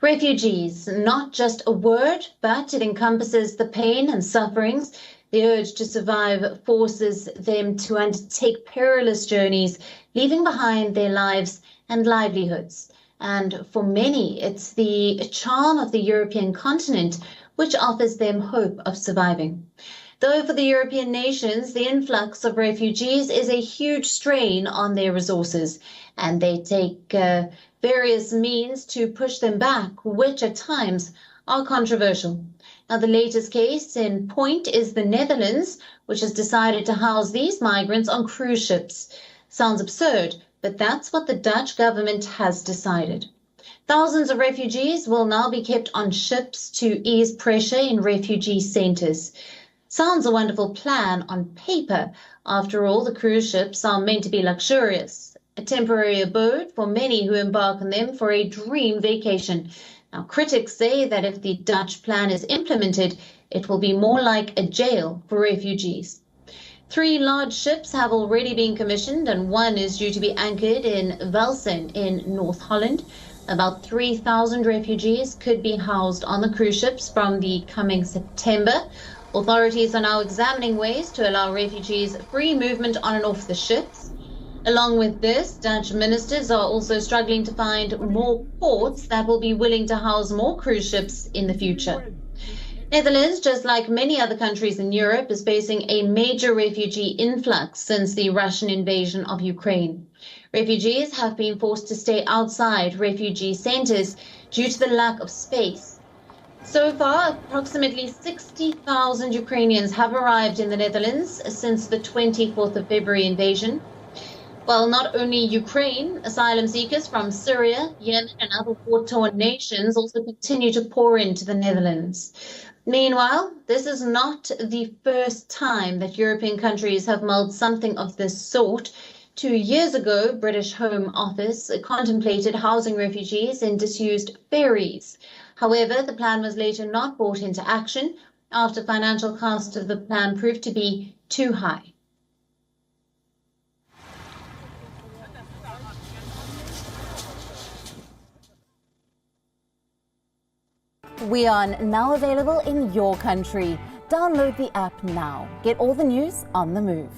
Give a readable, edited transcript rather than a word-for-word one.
Refugees, not just a word, but it encompasses the pain and sufferings. The urge to survive forces them to undertake perilous journeys, leaving behind their lives and livelihoods. And for many, it's the charm of the European continent which offers them hope of surviving. Though for the European nations, the influx of refugees is a huge strain on their resources, and they take various means to push them back, which at times are controversial. Now, the latest case in point is the Netherlands, which has decided to house these migrants on cruise ships. Sounds absurd, but that's what the Dutch government has decided. Thousands of refugees will now be kept on ships to ease pressure in refugee centres. Sounds a wonderful plan on paper. After all, the cruise ships are meant to be luxurious, a temporary abode for many who embark on them for a dream vacation. Now, critics say that if the Dutch plan is implemented, it will be more like a jail for refugees. 3 large ships have already been commissioned, and one is due to be anchored in Velsen in North Holland. About 3,000 refugees could be housed on the cruise ships from the coming September. Authorities are now examining ways to allow refugees free movement on and off the ships. Along with this, Dutch ministers are also struggling to find more ports that will be willing to house more cruise ships in the future. Netherlands, just like many other countries in Europe, is facing a major refugee influx since the Russian invasion of Ukraine. Refugees have been forced to stay outside refugee centers due to the lack of space. So far, approximately 60,000 Ukrainians have arrived in the Netherlands since the 24th of February invasion. While not only Ukraine, asylum seekers from Syria, Yemen, and other war-torn nations also continue to pour into the Netherlands. Meanwhile, this is not the first time that European countries have mulled something of this sort. 2 years ago, British Home Office contemplated housing refugees in disused ferries. However, the plan was later not brought into action after financial cost of the plan proved to be too high. WION, now available in your country. Download the app now. Get all the news on the move.